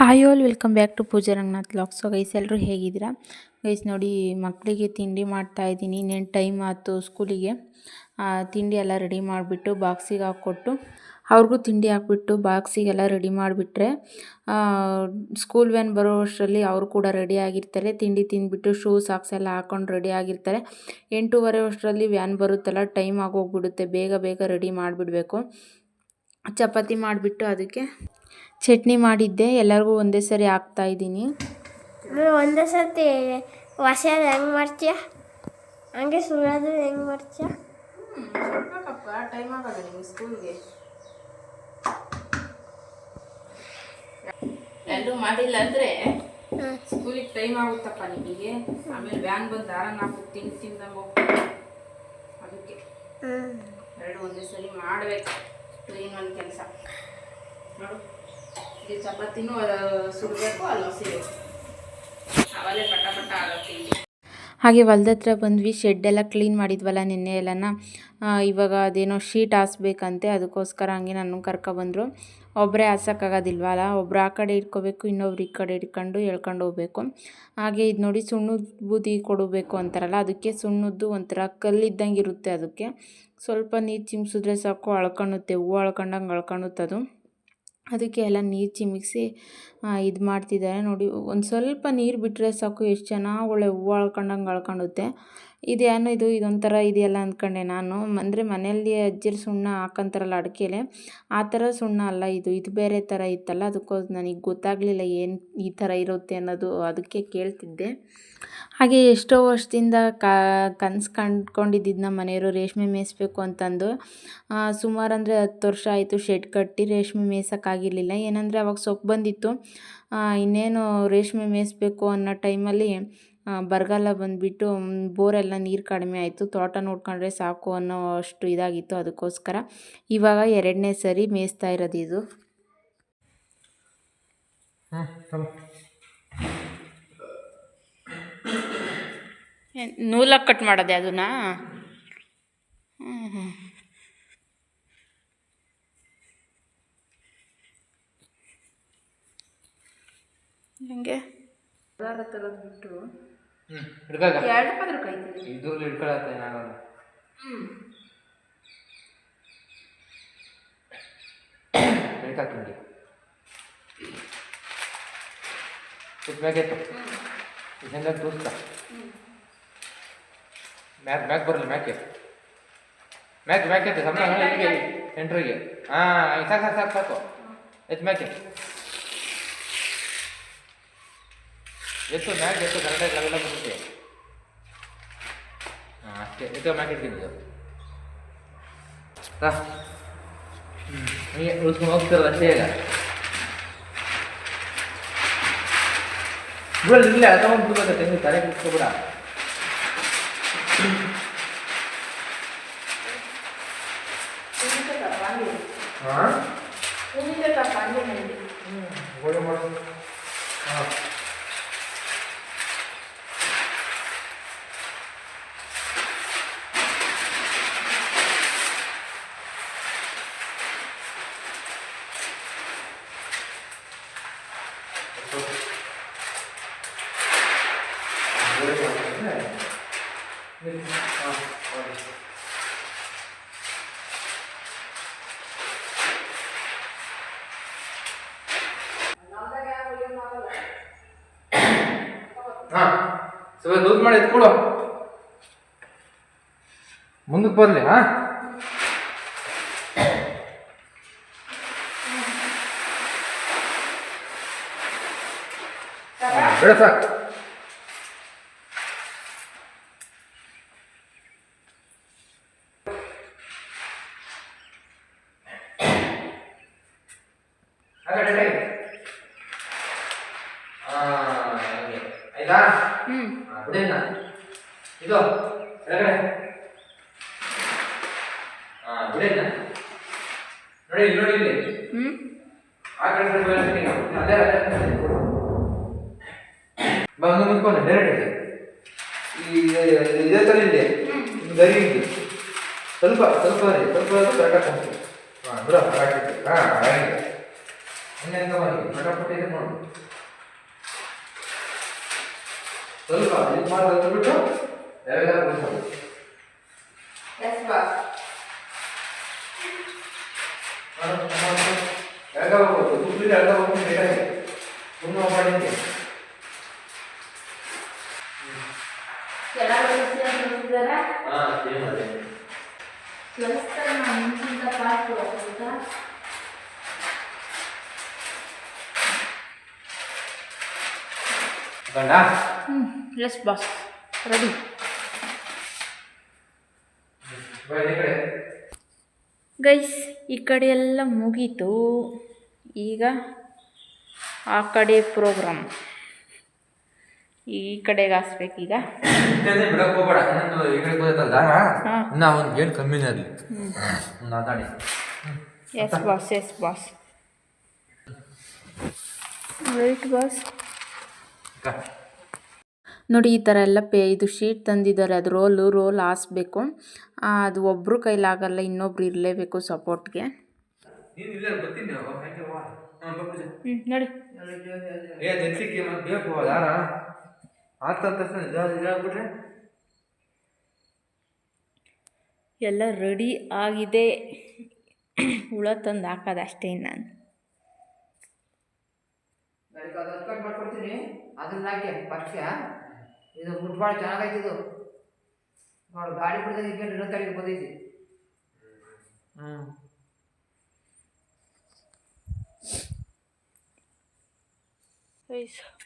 Hi all welcome back to Pooja Ranganath vlogs. So guys ಎಲ್ಲರೂ ಹೇಗಿದ್ದೀರಾ guys? ನೋಡಿ ಮಕ್ಕಳಿಗೆ ತಿಂಡಿ ಮಾಡ್ತಾಯಿದ್ದೀನಿ. ಇನ್ನೇನು ಟೈಮ್ ಆಯ್ತು ಸ್ಕೂಲಿಗೆ. ತಿಂಡಿ ಎಲ್ಲ ರೆಡಿ ಮಾಡಿಬಿಟ್ಟು ಬಾಕ್ಸಿಗೆ ಹಾಕ್ಕೊಟ್ಟು ಅವ್ರಿಗೂ ತಿಂಡಿ ಹಾಕ್ಬಿಟ್ಟು ಬಾಕ್ಸಿಗೆಲ್ಲ ರೆಡಿ ಮಾಡಿಬಿಟ್ರೆ ಸ್ಕೂಲ್ ವ್ಯಾನ್ ಬರೋ ಅಷ್ಟರಲ್ಲಿ ಅವರು ಕೂಡ ರೆಡಿ ಆಗಿರ್ತಾರೆ. ತಿಂಡಿ ತಿಂದುಬಿಟ್ಟು ಶೂ ಸಾಕ್ಸ್ ಎಲ್ಲ ಹಾಕ್ಕೊಂಡು ರೆಡಿ ಆಗಿರ್ತಾರೆ. 8:15 ಅಷ್ಟರಲ್ಲಿ ವ್ಯಾನ್ ಬರುತ್ತಲ್ಲ, ಟೈಮ್ ಆಗೋಗ್ಬಿಡುತ್ತೆ. ಬೇಗ ಬೇಗ ರೆಡಿ ಮಾಡಿಬಿಡಬೇಕು. ಚಪಾತಿ ಮಾಡಿಬಿಟ್ಟು ಅದಕ್ಕೆ ಚಟ್ನಿ ಮಾಡಿದ್ದೆ. ಎಲ್ಲರಿಗೂ ಒಂದೇ ಸರಿ ಹಾಕ್ತಾಯಿದ್ದೀನಿ. ಒಂದೇ ಸರ್ತಿ ಹೊಸದು ಹೆಂಗೆ ಮಾಡ್ತೀಯ, ಹಂಗೆ ಸುಳ್ಳೋದು ಹೆಂಗೆ ಮಾಡ್ತೀಯ? ಟೈಮ್ ಆಗೋದು ನಿಮಗೆ ಸ್ಕೂಲ್ಗೆ. ಎಲ್ಲರೂ ಮಾಡಿಲ್ಲ ಅಂದರೆ ಸ್ಕೂಲಿಗೆ ಟೈಮ್ ಆಗುತ್ತಪ್ಪ ನಿಮಗೆ. ಆಮೇಲೆ ವ್ಯಾನ್ ಬಂದು ಆರಾಮ ಹಾಕ್ಬಿಟ್ಟು ತಿಂದಂಗೆ ಹೋಗ್ತೀವಿ. ಅದಕ್ಕೆ ಎರಡು ಒಂದೇ ಸರಿ ಮಾಡಬೇಕು. ಕ್ಲೀನ್ ಒಂದು ಕೆಲಸ ನೋಡು. ಈ ಚಪಾತಿನೂ ಸುಡಬೇಕು, ಅಲ್ಲಿ ಹೊಸಿಬೇಕು. ಅವಲೇ ಪಟ ಪಟ ಆಗುತ್ತೆ. ಹಾಗೆ ಹೊಲ್ದ ಹತ್ರ ಬಂದ್ವಿ. ಶೆಡ್ಡೆಲ್ಲ ಕ್ಲೀನ್ ಮಾಡಿದ್ವಲ್ಲ ನಿನ್ನೆ ಎಲ್ಲನ. ಇವಾಗ ಅದೇನೋ ಶೀಟ್ ಹಾಸ್ಬೇಕಂತೆ. ಅದಕ್ಕೋಸ್ಕರ ಹಂಗೆ ನನ್ನ ಕರ್ಕೊಬಂದರು. ಒಬ್ಬರೇ ಹಾಸೋಕ್ಕಾಗೋದಿಲ್ವಲ್ಲ, ಒಬ್ರು ಆ ಕಡೆ ಇಟ್ಕೋಬೇಕು, ಇನ್ನೊಬ್ರು ಈ ಕಡೆ ಇಟ್ಕೊಂಡು ಎಳ್ಕೊಂಡು ಹೋಗ್ಬೇಕು. ಹಾಗೆ ಇದು ನೋಡಿ ಸುಣ್ಣದ ಬೂದಿ ಕೊಡಬೇಕು ಅಂತಾರಲ್ಲ, ಅದಕ್ಕೆ ಸುಣ್ಣದ್ದು ಒಂಥರ ಕಲ್ಲಿದ್ದಂಗೆ ಇರುತ್ತೆ. ಅದಕ್ಕೆ ಸ್ವಲ್ಪ ನೀರು ಚಿಮ್ಸಿದ್ರೆ ಸಾಕು, ಅಳ್ಕೊಳುತ್ತೆ. ಹೂವು ಅಳ್ಕೊಂಡಂಗೆ ಅಳ್ಕೊಳುತ್ತೆ ಅದು. ಅದಕ್ಕೆ ಎಲ್ಲ ನೀರು ಚಿಮಿಕ್ಸಿ ಇದು ಮಾಡ್ತಿದ್ದಾರೆ ನೋಡಿ. ಒಂದು ಸ್ವಲ್ಪ ನೀರು ಬಿಟ್ಟರೆ ಸಾಕು, ಎಷ್ಟು ಚೆನ್ನಾಗಿ ಒಳ್ಳೆ ಹೂವು ಅಳ್ಕೊಂಡಂಗೆ ಅಳ್ಕೊಳ್ಳುತ್ತೆ. ಇದೇನು ಇದೊಂಥರ ಇದೆಯಲ್ಲ ಅಂದ್ಕೊಂಡೆ ನಾನು. ಅಂದರೆ ಮನೆಯಲ್ಲಿ ಅಜ್ಜಿರು ಸುಣ್ಣ ಹಾಕೊಂತಾರಲ್ಲ ಅಡಿಕೆಲೆ, ಆ ಥರ ಸುಣ್ಣ ಅಲ್ಲ ಇದು ಬೇರೆ ಥರ ಇತ್ತಲ್ಲ. ಅದಕ್ಕೋಸ್ಕರ ನನಗೆ ಗೊತ್ತಾಗಲಿಲ್ಲ ಏನು ಈ ಥರ ಇರುತ್ತೆ ಅನ್ನೋದು. ಅದಕ್ಕೆ ಕೇಳ್ತಿದ್ದೆ. ಹಾಗೆ ಎಷ್ಟೋ ವರ್ಷದಿಂದ ಕನಸು ಕಂಡ್ಕೊಂಡಿದ್ದು ನಮ್ಮ ಮನೆಯವರು ರೇಷ್ಮೆ ಮೇಯಿಸ್ಬೇಕು ಅಂತಂದು. ಸುಮಾರು ಅಂದರೆ 10 ವರ್ಷ ಆಯಿತು ಶೆಡ್ ಕಟ್ಟಿ. ರೇಷ್ಮೆ ಮೇಯ್ಸೋಕ್ಕಾಗಿರಲಿಲ್ಲ. ಏನಂದರೆ ಅವಾಗ ಸೊಪ್ಪು ಬಂದಿತ್ತು. ಇನ್ನೇನು ರೇಷ್ಮೆ ಮೇಯಿಸ್ಬೇಕು ಅನ್ನೋ ಟೈಮಲ್ಲಿ ಬರಗಾಲ ಬಂದುಬಿಟ್ಟು ಬೋರೆಲ್ಲ ನೀರು ಕಡಿಮೆ ಆಯಿತು. ತೋಟ ನೋಡ್ಕೊಂಡ್ರೆ ಸಾಕು ಅನ್ನೋ ಅಷ್ಟು ಇದಾಗಿತ್ತು. ಅದಕ್ಕೋಸ್ಕರ ಇವಾಗ 2ನೇ ಸರಿ ಮೇಯಿಸ್ತಾ ಇರೋದು ಇದು. ನೂಲಾಗಿ ಕಟ್ ಮಾಡೋದೆ ಅದನ್ನ. ಹಂಗೆ ಬಿಟ್ಟು ಎರಡು ಪದ್ರ ಕಾಯ್ತೀವಿ. ಇದ್ರಲ್ಲಿ ಹಿಡ್ಕೊಳತ್ತೆ ನಾನು. ಹೇಳ್ತೀನಿ ಮ್ಯಾಗೆತ್ತು ಚೆಂದಾಗಿ ತೋರಿಸ್ತಾ. ಮ್ಯಾಕ್ ಬರಲ್ಲ, ಮ್ಯಾಕೆ ಮ್ಯಾಕೆ ಸಮಯ ಇಲ್ಲಿಗೆ ಸೆಂಟ್ರಿಗೆ. ಸಾಕು ಸಾಕು ಸಾಕು ಸಾಕು. ಎತ್ತು ಮ್ಯಾಕೆ ಎತ್ತು, ಮ್ಯಾಕ್ ಎತ್ತು, ಕರೆಕ್ಟಾಗಿ ಅವೆಲ್ಲ ಬರುತ್ತೆ. ಅಷ್ಟೇ. ಎತ್ತು ಮ್ಯಾಕ್ ಇಟ್ಕೊಂಡಿದ್ದು ಹೀಗೆ ಉಳಿಸ್ಕೊಂಡು ಹೋಗ್ತಿರಲ್ಲ ಅಷ್ಟೇ. ಈಗ ಬಿಡಲ್ಲ, ಇಲ್ಲೇ ತಗೊಂಡು ಬಿಡ್ಬೇಕು. ತೆಂಗು ತಲೆ ಕುತ್ಕೊಬಿಡ. ಒಳ್ಳೆ ಮಾಡೋದು. ಸ್ವಲ್ಪ ಲೂಸ್ ಮಾಡಿ ಎತ್ಕೊಡು, ಮುಂದಕ್ಕೆ ಬರಲಿ. ಬೇಡ ಸಾಕು. ಆಯ್ತಾ? ಬಿಡಿನ ಇದು ಕೆಳಗಡೆ. ಬಿಡಿನ ನೋಡಿ, ನೋಡಿ ಇಲ್ಲಿ ಆ ಕಡೆ ಅದೇ ಬಂದು ಮುಂದ್ಕೊಂಡು ಡೈರೆಕ್ಟ್ ಇದೇ ಥರ ಇದೆ ಗರಿ ಇದೆ. ಸ್ವಲ್ಪ ಸ್ವಲ್ಪ ಸ್ವಲ್ಪ ಕರೆಕ್ಟಾಗಿ ಬಿಡ. ಹಾಗೆ ಹಂಗೆ ಮಾಡಿ ಪಟಾಪಟಿ ಇದು ಮಾಡು ಸ್ವಲ್ಪ ಇದು ಮಾಡಿ ಬಿಟ್ಟು ಎಲ್ಲ ಬಂದು ಎಸ್ ಬಾ ಎಲ್ಲ ಹೋಗ್ಬೋದು ತುಪ್ಪಿದ್ರೆ ಎಲ್ಲ ಹೋಗ್ಬೋದು ಬೇಕಾಗಿ ತುಂಬ ಮಾಡಿದ್ದೆ ಹಾಂ ಸೇಮ್ ಅದೇ ಗಂಡ ಎಸ್ ಬಾಸ್ ರೆಡಿ ಬನ್ನಿ ಕಡೆ ಗೈಸ್ ಈ ಕಡೆ ಎಲ್ಲ ಮುಗೀತು ಈಗ ಆ ಕಡೆ ಪ್ರೋಗ್ರಾಮ್ ಈ ಕಡೆಗೆ ಹಾಸ್ಬೇಕೀಗ ಬಿಡಕ್ಕೆ ಹೋಗ್ಬೇಡ ಇನ್ನೊಂದು ಈ ಕಡೆ ಬರ್ತಲ್ಲ ಹಾಂ ಇನ್ನ ಒಂದು ಗೇಟ್ ಕಮ್ಮಿನೇ ಆಗಲಿ ಮಾತಾಡಿ ಎಸ್ ಬಾಸ್ ರೈಟ್ ಬಾಸ್ ನೋಡಿ ಈ ಥರ ಎಲ್ಲ ಇದು ಶೀಟ್ ತಂದಿದ್ದಾರೆ ಅದು ರೋಲ್ ಹಾಸ್ಬೇಕು ಅದು ಒಬ್ಬರು ಕೈಲಾಗಲ್ಲ ಇನ್ನೊಬ್ರು ಇರಲೇಬೇಕು ಸಪೋರ್ಟ್ಗೆ ನೋಡಿ ಎಲ್ಲ ರೆಡಿ ಆಗಿದೆ ಹುಳ ತಂದು ಹಾಕೋದು ಅಷ್ಟೇ ನಾನು ಮಾಡ್ಕೊಡ್ತೀನಿ ಅದನ್ನ ಹಾಕಿ ಪಕ್ಷ ಇದು ಮುಟ್ಟು ಭಾಳ ಚೆನ್ನಾಗೈತಿ ಇದು ನೋಡಿ ಗಾಡಿ ಬಿಡ್ದಾಗ ಈಗ ಇನ್ನೊಂದು ತಾರೀಕು ಬಂದೈತಿ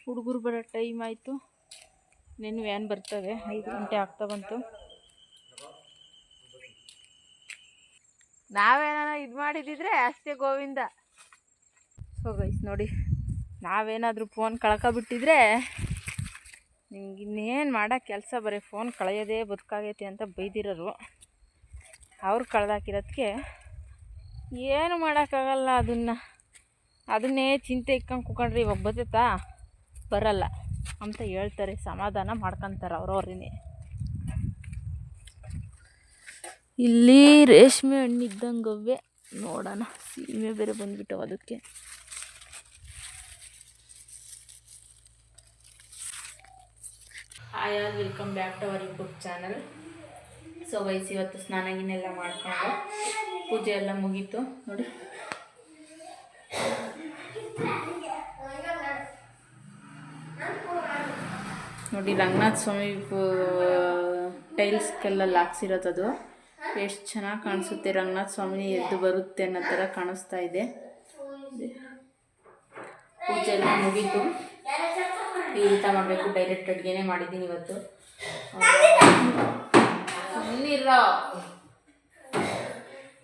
ಹುಡುಗರು ಬರೋ ಟೈಮ್ ಆಯಿತು ಇನ್ನೇನು ವ್ಯಾನ್ ಬರ್ತವೆ 5 ಗಂಟೆ ಆಗ್ತಾ ಬಂತು ನಾವೇನಾರ ಇದು ಮಾಡಿದಿದ್ರೆ ಅಷ್ಟೇ ಗೋವಿಂದ ಸೊ ಗೈಸ್ ನೋಡಿ ನಾವೇನಾದರೂ ಫೋನ್ ಕಳ್ಕೊಬಿಟ್ಟಿದ್ರೆ ನಿಮ್ಗೆ ಇನ್ನೇನು ಮಾಡೋ ಕೆಲಸ ಬರೀ ಫೋನ್ ಕಳೆಯೋದೇ ಬದುಕಾಗೈತಿ ಅಂತ ಬೈದಿರೋರು ಅವ್ರು ಕಳೆದಾಕಿರೋದಕ್ಕೆ ಏನು ಮಾಡೋಕ್ಕಾಗಲ್ಲ ಅದನ್ನೇ ಚಿಂತೆ ಇಕ್ಕೊಂಡು ಕೂಕೊಂಡ್ರೆ ಇವಾಗ ಬರ್ತೈತಾ ಬರಲ್ಲ ಅಂತ ಹೇಳ್ತಾರೆ ಸಮಾಧಾನ ಮಾಡ್ಕೊತಾರೆ ಅವ್ರವ್ರೇ ಇಲ್ಲಿ ರೇಷ್ಮೆ ಹಣ್ಣಿದ್ದಂಗವೆ ನೋಡೋಣ ಸೀಮೆ ಬೇರೆ ಬಂದುಬಿಟ್ಟವು ಅದಕ್ಕೆ hi all welcome back to our YouTube channel so ವಯಸ್ಸು ಇವತ್ತು ಸ್ನಾನ ಗಿನ್ನೆಲ್ಲ ಮಾಡ್ಕೊಂಡು ಪೂಜೆ ಎಲ್ಲ ಮುಗೀತು ನೋಡಿ ರಂಗನಾಥ ಸ್ವಾಮಿ ಟೈಲ್ಸ್ಗೆಲ್ಲ ಹಾಕ್ಸಿರೋದು ಎಷ್ಟು ಚೆನ್ನಾಗಿ ಕಾಣಿಸುತ್ತೆ ರಂಗನಾಥ ಸ್ವಾಮಿ ಎದ್ದು ಬರುತ್ತೆ ಅನ್ನೋ ಥರ ಕಾಣಿಸ್ತಾ ಇದೆ ಪೂಜೆ ಎಲ್ಲ ಮುಗೀತು ಈ ಊಟ ಮಾಡಬೇಕು ಡೈರೆಕ್ಟ್ ಅಡುಗೆನೇ ಮಾಡಿದ್ದೀನಿ ಇವತ್ತು ಇನ್ನಿರೋ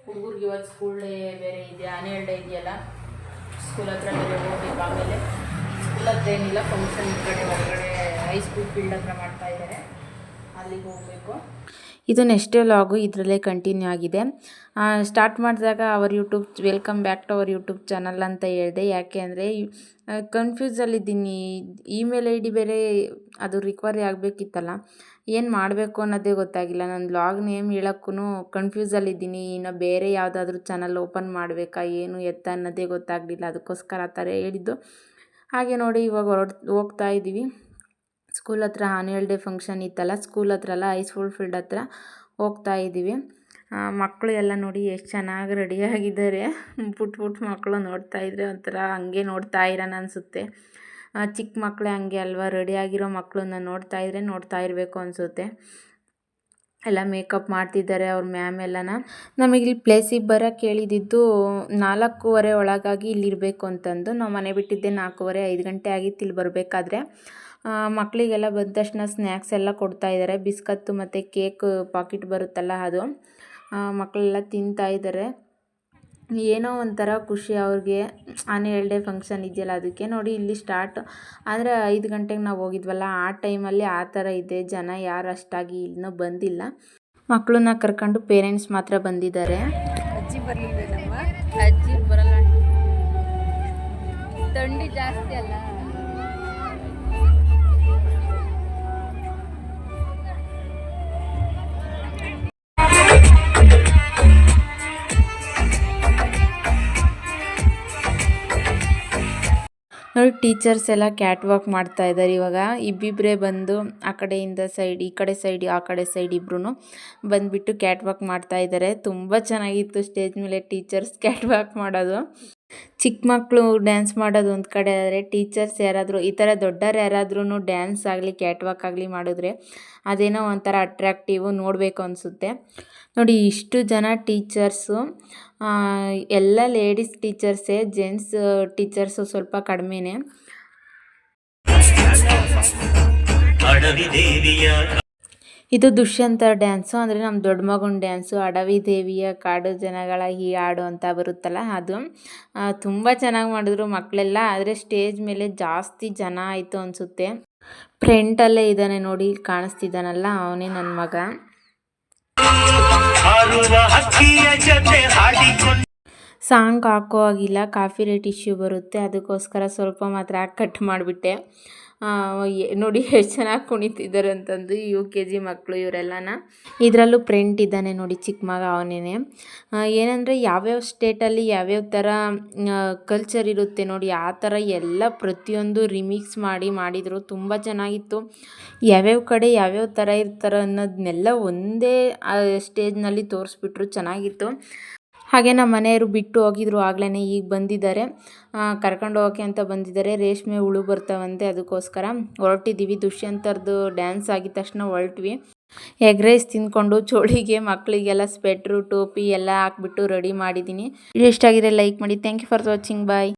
ಹುಡುಗರಿಗೆ ಇವತ್ತು ಸ್ಕೂಲ್ ಡೇ ಬೇರೆ ಇದೆ ಆನ್ಯುವಲ್ ಡೇ ಇದೆಯಲ್ಲ ಸ್ಕೂಲ್ ಹತ್ರ ಬೇರೆ ಹೋಗ್ಬೇಕು ಆಮೇಲೆ ಸ್ಕೂಲ್ ಹತ್ರ ಏನಿಲ್ಲ ಫಂಕ್ಷನ್ ಕಡೆ ಹೊರಗಡೆ ಹೈಸ್ಕೂಲ್ ಫೀಲ್ಡ್ ಹತ್ರ ಮಾಡ್ತಾಯಿದ್ದಾರೆ ಅಲ್ಲಿಗೆ ಹೋಗಬೇಕು ಇದು ನೆಕ್ಸ್ಟ್ ವ್ಲಾಗು ಇದರಲ್ಲೇ ಕಂಟಿನ್ಯೂ ಆಗಿದೆ ಸ್ಟಾರ್ಟ್ ಮಾಡಿದಾಗ our YouTube welcome back to our YouTube channel ಅಂತ ಹೇಳಿದೆ ಯಾಕೆ ಅಂದರೆ ಕನ್ಫ್ಯೂಸಲ್ಲಿದ್ದೀನಿ ಇಮೇಲ್ ಐ ಡಿ ಬೇರೆ ಅದು ರಿಕವರಿ ಆಗಬೇಕಿತ್ತಲ್ಲ ಏನು ಮಾಡಬೇಕು ಅನ್ನೋದೇ ಗೊತ್ತಾಗಿಲ್ಲ ನಾನು ವ್ಲಾಗ್ ನೇಮ್ ಹೇಳೋಕ್ಕೂ ಕನ್ಫ್ಯೂಸಲ್ಲಿದ್ದೀನಿ ಇನ್ನು ಬೇರೆ ಯಾವುದಾದ್ರೂ ಚಾನಲ್ ಓಪನ್ ಮಾಡಬೇಕಾ ಏನು ಎತ್ತ ಅನ್ನೋದೇ ಗೊತ್ತಾಗಲಿಲ್ಲ ಅದಕ್ಕೋಸ್ಕರ ಆ ಥರ ಹೇಳಿದ್ದು ಹಾಗೆ ನೋಡಿ ಇವಾಗ ಹೋಗ್ತಾ ಇದ್ದೀವಿ ಸ್ಕೂಲ್ ಹತ್ರ ಆನ್ಯುವಲ್ ಡೇ ಫಂಕ್ಷನ್ ಇತ್ತಲ್ಲ ಸ್ಕೂಲ್ ಹತ್ರ ಅಲ್ಲ ಹೈಸ್ಕೂಲ್ ಫೀಲ್ಡ್ ಹತ್ರ ಹೋಗ್ತಾ ಇದ್ದೀವಿ ಮಕ್ಕಳು ಎಲ್ಲ ನೋಡಿ ಎಷ್ಟು ಚೆನ್ನಾಗಿ ರೆಡಿಯಾಗಿದ್ದಾರೆ ಪುಟ್ಟ ಮಕ್ಕಳು ನೋಡ್ತಾ ಇದ್ರೆ ಒಂಥರ ಹಂಗೆ ನೋಡ್ತಾ ಇರೋಣ ಅನಿಸುತ್ತೆ ಚಿಕ್ಕ ಮಕ್ಕಳೇ ಹಂಗೆ ಅಲ್ವಾ ರೆಡಿಯಾಗಿರೋ ಮಕ್ಕಳನ್ನ ನೋಡ್ತಾ ಇರಬೇಕು ಅನಿಸುತ್ತೆ ಎಲ್ಲ ಮೇಕಪ್ ಮಾಡ್ತಿದ್ದಾರೆ ಅವ್ರ ಮ್ಯಾಮ್ ಎಲ್ಲನ ನಮಗಿಲ್ಲಿ ಪ್ಲೇಸಿಗೆ ಬರೋಕ್ಕೆ ಹೇಳಿದ್ದು 4:15 ಒಳಗಾಗಿ ಇಲ್ಲಿರಬೇಕು ಅಂತಂದು ನಾವು ಮನೆ ಬಿಟ್ಟಿದ್ದೆ 4:15 5 ಗಂಟೆ ಆಗಿತ್ತು ಇಲ್ಲಿ ಬರಬೇಕಾದ್ರೆ ಮಕ್ಕಳಿಗೆಲ್ಲ ಬಂದ ತಕ್ಷಣ ಸ್ನ್ಯಾಕ್ಸ್ ಎಲ್ಲ ಕೊಡ್ತಾಯಿದ್ದಾರೆ ಬಿಸ್ಕತ್ತು ಮತ್ತು ಕೇಕ್ ಪಾಕೆಟ್ ಬರುತ್ತಲ್ಲ ಅದು ಮಕ್ಕಳೆಲ್ಲ ತಿಂತಾಯಿದ್ದಾರೆ ಏನೋ ಒಂಥರ ಖುಷಿ ಅವ್ರಿಗೆ ಆನ್ಯುವಲ್ ಡೇ ಫಂಕ್ಷನ್ ಇದೆಯಲ್ಲ ಅದಕ್ಕೆ ನೋಡಿ ಇಲ್ಲಿ ಸ್ಟಾರ್ಟ್ ಆದರೆ 5 ಗಂಟೆಗೆ ನಾವು ಹೋಗಿದ್ವಲ್ಲ ಆ ಟೈಮಲ್ಲಿ ಆ ಥರ ಇದೆ ಜನ ಯಾರು ಅಷ್ಟಾಗಿ ಇನ್ನೂ ಬಂದಿಲ್ಲ ಮಕ್ಕಳನ್ನ ಕರ್ಕೊಂಡು ಪೇರೆಂಟ್ಸ್ ಮಾತ್ರ ಬಂದಿದ್ದಾರೆ ಅಜ್ಜಿ ಬರಲಿಲ್ಲ ಅಜ್ಜಿ ಬರಲ್ಲ ಥಂಡಿ ಜಾಸ್ತಿ ಅಲ್ಲ ನೋಡಿ ಟೀಚರ್ಸ್ ಎಲ್ಲ ಕ್ಯಾಟ್ ವಾಕ್ ಮಾಡ್ತಾ ಇದ್ದಾರೆ ಇವಾಗ. ಇಬ್ಬಿಬ್ಬರೇ ಬಂದು ಆ ಕಡೆಯಿಂದ ಸೈಡ್, ಈ ಕಡೆ ಸೈಡ್, ಆ ಕಡೆ ಸೈಡ್ ಇಬ್ರು ಬಂದುಬಿಟ್ಟು ಕ್ಯಾಟ್ ವಾಕ್ ಮಾಡ್ತಾ ಇದ್ದಾರೆ. ತುಂಬ ಚೆನ್ನಾಗಿತ್ತು ಸ್ಟೇಜ್ ಮೇಲೆ ಟೀಚರ್ಸ್ ಕ್ಯಾಟ್ ವಾಕ್ ಮಾಡೋದು. ಚಿಕ್ಕ ಮಕ್ಕಳು ಡ್ಯಾನ್ಸ್ ಮಾಡೋದು ಒಂದು ಕಡೆ ಆದರೆ, ಟೀಚರ್ಸ್ ಯಾರಾದರೂ ಈ ಥರ ದೊಡ್ಡವ್ರು ಯಾರಾದ್ರೂ ಡ್ಯಾನ್ಸ್ ಆಗಲಿ ಕ್ಯಾಟ್ ವಾಕ್ ಆಗಲಿ ಮಾಡಿದ್ರೆ ಅದೇನೋ ಒಂಥರ ಅಟ್ರಾಕ್ಟಿವ್, ನೋಡಬೇಕು ಅನಿಸುತ್ತೆ. ನೋಡಿ ಇಷ್ಟು ಜನ ಟೀಚರ್ಸು ಎಲ್ಲ ಲೇಡೀಸ್ ಟೀಚರ್ಸೇ, ಜೆಂಟ್ಸ್ ಟೀಚರ್ಸು ಸ್ವಲ್ಪ ಕಡಿಮೆನೇ. ಇದು ದುಷ್ಯಂತ ಡ್ಯಾನ್ಸು, ಅಂದರೆ ನಮ್ಮ ದೊಡ್ಡ ಮಗನ ಡ್ಯಾನ್ಸು. ಅಡವಿ ದೇವಿಯ ಕಾಡು ಜನಗಳ ಈ ಹಾಡು ಅಂತ ಬರುತ್ತಲ್ಲ ಅದು. ತುಂಬ ಚೆನ್ನಾಗಿ ಮಾಡಿದ್ರು ಮಕ್ಕಳೆಲ್ಲ. ಆದರೆ ಸ್ಟೇಜ್ ಮೇಲೆ ಜಾಸ್ತಿ ಜನ ಆಯಿತು ಅನಿಸುತ್ತೆ. ಫ್ರಂಟಲ್ಲೇ ಇದ್ದಾನೆ ನೋಡಿ, ಕಾಣಿಸ್ತಿದ್ದಾನಲ್ಲ ಅವನೇ ನನ್ನ ಮಗ. ಸಾಂಗ್ ಹಾಕೋ ಆಗಿಲ್ಲ, ಕಾಫಿ ರೇಟ್ ಇಶ್ಯೂ ಬರುತ್ತೆ, ಅದಕ್ಕೋಸ್ಕರ ಸ್ವಲ್ಪ ಮಾತ್ರ ಕಟ್ ಮಾಡಿಬಿಟ್ಟೆ. ನೋಡಿ ಎಷ್ಟು ಚೆನ್ನಾಗಿ ಕುಣಿತಿದ್ದಾರೆ ಅಂತಂದು UKG ಮಕ್ಕಳು ಇವರೆಲ್ಲನ. ಇದರಲ್ಲೂ ಫ್ರೆಂಡ್ ಇದ್ದಾನೆ ನೋಡಿ ಚಿಕ್ಕ ಮಗ, ಅವನೇನೆ. ಏನಂದರೆ ಯಾವ್ಯಾವ ಸ್ಟೇಟಲ್ಲಿ ಯಾವ್ಯಾವ ಥರ ಕಲ್ಚರ್ ಇರುತ್ತೆ ನೋಡಿ, ಆ ಥರ ಎಲ್ಲ ಪ್ರತಿಯೊಂದು ರಿಮಿಕ್ಸ್ ಮಾಡಿದರು. ತುಂಬ ಚೆನ್ನಾಗಿತ್ತು. ಯಾವ್ಯಾವ ಕಡೆ ಯಾವ್ಯಾವ ಥರ ಇರ್ತಾರೆ ಅನ್ನೋದನ್ನೆಲ್ಲ ಒಂದೇ ಸ್ಟೇಜ್ನಲ್ಲಿ ತೋರಿಸ್ಬಿಟ್ರು, ಚೆನ್ನಾಗಿತ್ತು. ಹಾಗೆ ನಮ್ಮ ಮನೆಯವರು ಬಿಟ್ಟು ಹೋಗಿದ್ರು ಆಗ್ಲೇ, ಈಗ ಬಂದಿದ್ದಾರೆ. ಕರ್ಕೊಂಡು ಹೋಗೋಕ್ಕೆ ಅಂತ ಬಂದಿದ್ದಾರೆ. ರೇಷ್ಮೆ ಹುಳು ಬರ್ತಾವಂತೆ, ಅದಕ್ಕೋಸ್ಕರ ಹೊರಟಿದ್ದೀವಿ. ದುಷ್ಯಂತರದ್ದು ಡ್ಯಾನ್ಸ್ ಆಗಿದ ತಕ್ಷಣ ಹೊರಟ್ವಿ. ಎಗ್ ರೈಸ್ ತಿಂದ್ಕೊಂಡು ಚೋಳಿಗೆ ಮಕ್ಕಳಿಗೆಲ್ಲ ಸ್ವೆಟ್ರು ಟೋಪಿ ಎಲ್ಲ ಹಾಕ್ಬಿಟ್ಟು ರೆಡಿ ಮಾಡಿದ್ದೀನಿ. ಇಷ್ಟ ಆಗಿದೆ ಲೈಕ್ ಮಾಡಿ. Thank you for watching. Bye.